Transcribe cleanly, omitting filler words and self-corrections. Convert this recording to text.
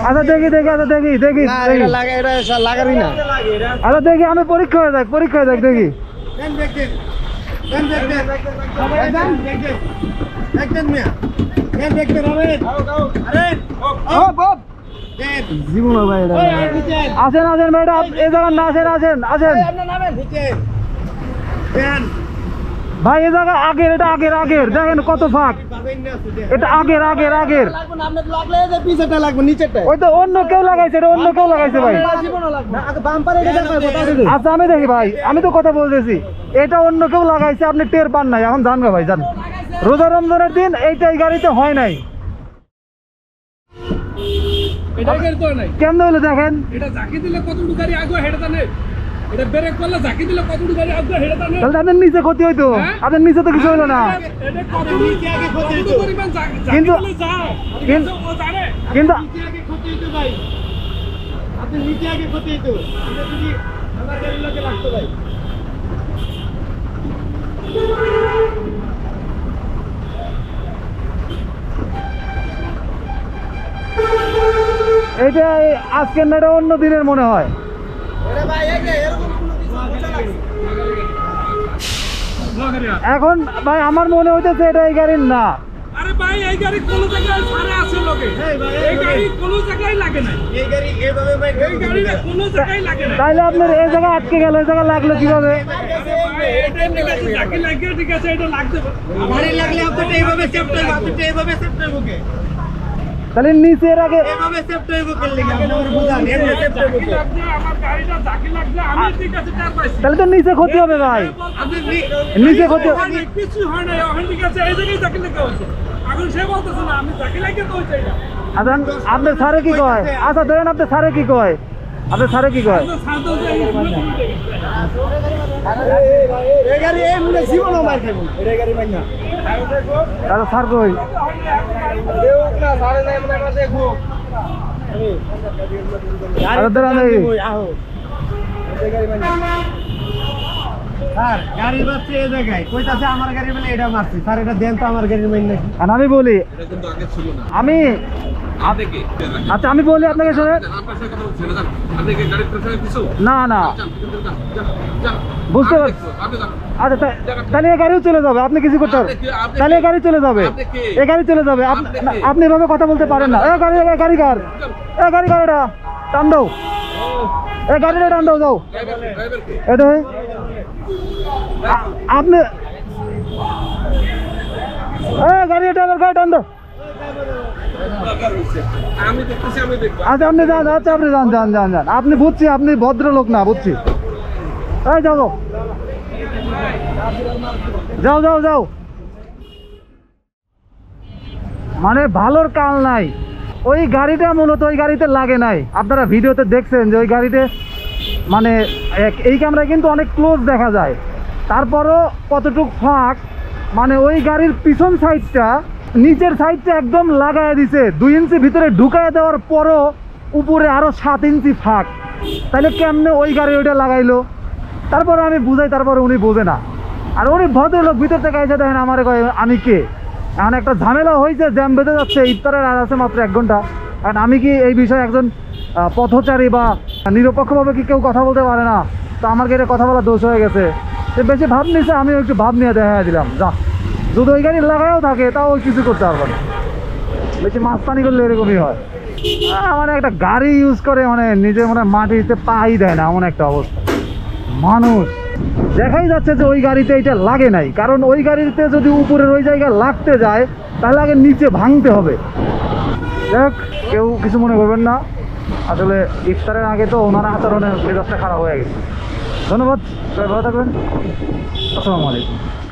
আচ্ছা দেখি আচ্ছা দেখি আমি পরীক্ষা হয়ে যাক দেখি জীবন ভাই আসেন ম্যাডাম এই জায়গার না আসেন ভাই এই জায়গা আগের এটা আগের দেখেন কত ফাঁক এটা আগের ওই তো অন্য কেউ লাগাইছে ভাই আচ্ছা আমি দেখি ভাই আমি তো কথা বলতেছি এটা অন্য কেউ লাগাইছে আপনি টের পান নাই এখন জানবে ভাই জান রোজা রমজানের দিন এইটাই গাড়িতে হয় নাই কেমন হলো দেখেন এটা ঝাঁকি দিলে কতটুকু গাড়ি আগে হেঁটে জানে এটা ব্রেক করলে ঝাঁকি দিলে কতটুকু গাড়ি আগে হেঁটে জানে তাহলে আপনার নিচে ক্ষতি হইতো আপনার নিচে তো কিছু হলো না এটা কত নিচে আগে ক্ষতি হইতো পরিমাণ কিন্তু ও জানে কিন্তু নিচে আগে ক্ষতি হইতো ভাই আপনি নিচে আগে ক্ষতি হইতো এটা যদি আমার গাড়ির লোকে লাগতো ভাই এইটা আজকের না এটা অন্য দিনের মনে হয় এখন ভাই আমার মনে হইতেছে এটা এই গাড়ির না আরে ভাই এই গাড়ি কোন জায়গায় ছাড়া আছে লোকে এই গাড়ি কোন জায়গায় লাগে না এই গাড়ি এভাবে ভাই এই গাড়ি কোন জায়গায় লাগে না তাইলে আপনার এই জায়গা আটকে গেল এই জায়গা লাগলো কিভাবে এটা ঠিক আছে ঝাঁকি লাগিয়ে ঠিক আছে এটা লাগতে গাড়ি লাগলে আপনি এইভাবে সেফটি হবে তাহলে নিচের আগে এভাবে সেফটি হইব করলে আমার বুঝান এভাবে সেফটি হইব আমার গাড়িটা ঝাঁকি লাগলে আমি ঠিক আছে তার পাইছি তাহলে তো নিচে ক্ষতি হবে ভাই আপনি নিচে ক্ষতি কিছু হয় না এখন ঠিক আছে এই জায়গায় ঝাঁকি লাগা হচ্ছে এখন সে বলতেছে না আমি ঝাঁকি লাগিয়ে তো হচ্ছে এটা আচ্ছা আপনার স্যারে কি কয় আচ্ছা ধরেন আপনার স্যারে কি কয় এই গাড়ি এই মনে জীবন মার খাইবো এই গাড়ি মাইনা আচ্ছা স্যার কই দেও না সারে নাই মনে আমরা দেখো আরে ধরেন এই আহো এই গাড়ি মাইনা স্যার গাড়ি মারছে এই জায়গায় কইতাছে আমার গাড়ি বলে এটা মারছে স্যার এটা দেন তো আমার গাড়ির মাইন নাকি আর আমি বলি এটা কিন্তু আগে ছিল না আমি আচ্ছা আমি বলি আপনাকে শুনে না বুঝতে পারছি আচ্ছা তাহলে এই গাড়িও চলে যাবে আপনি কিছু করতে পারবেন তাহলে এই গাড়ি চলে যাবে আপনি এভাবে কথা বলতে পারেন না গাড়ি কার এটা টান দাও এই গাড়িটা টান দাও যাও এটা আপনি গাড়িটা আবার গাড়ি টান দাও আচ্ছা আপনি যান আপনি যান আপনি বুঝছি আপনি ভদ্রলোক না বুঝছি এই যাও মানে ভালোর কাল নাই ওই গাড়িটা মূলত ওই গাড়িতে লাগে নাই আপনারা ভিডিওতে দেখছেন যে ওই গাড়িতে মানে এই ক্যামেরায় কিন্তু অনেক ক্লোজ দেখা যায় তারপরও কতটুক ফাঁক মানে ওই গাড়ির পিছন সাইডটা নিচের সাইডটা একদম লাগায় দিছে 2 ইঞ্চি ভিতরে ঢুকায় দেওয়ার পরও উপরে আরো 7 ইঞ্চি ফাঁক তাহলে কেমনে ওই গাড়ি ওইটা লাগাইলো তারপরে আমি বুঝাই তারপরে উনি বোঝে না আর উনি ভদ্রলোক ভিতর থেকে এসে দেখেন আমার কয় আমি কে এখন একটা ঝামেলা হয়েছে জ্যাম বেঁধে যাচ্ছে ইফতারের আর আছে মাত্র 1 ঘন্টা কারণ আমি কি এই বিষয়ে একজন পথচারী বা নিরপেক্ষভাবে কি কেউ কথা বলতে পারে না তো আমার কি এটা কথা বলা দোষ হয়ে গেছে সে বেশি ভাব নিছে আমিও একটু ভাব নিয়ে দেখা দিলাম যা যদি ওই গাড়ি লাগাও থাকে তাও কিছু করতে পারবো না বেশি মাস্তানি করলে এরকমই হয় মানে একটা গাড়ি ইউজ করে মানে নিজে মানে মাটিতে পাই দেয় না এমন একটা অবস্থা মানুষ দেখাই যাচ্ছে যে ওই গাড়িতে এটা লাগে নাই কারণ ওই গাড়িতে যদি উপরের ওই জায়গায় লাগতে যায় তাহলে আগে নিচে ভাঙতে হবে দেখ কেউ কিছু মনে করবেন না আসলে ইফতারের আগে তো ওনারা আচরণের মেজাজটা খারাপ হয়ে গেছে ধন্যবাদ সবাই ভালো থাকবেন আসসালামু আলাইকুম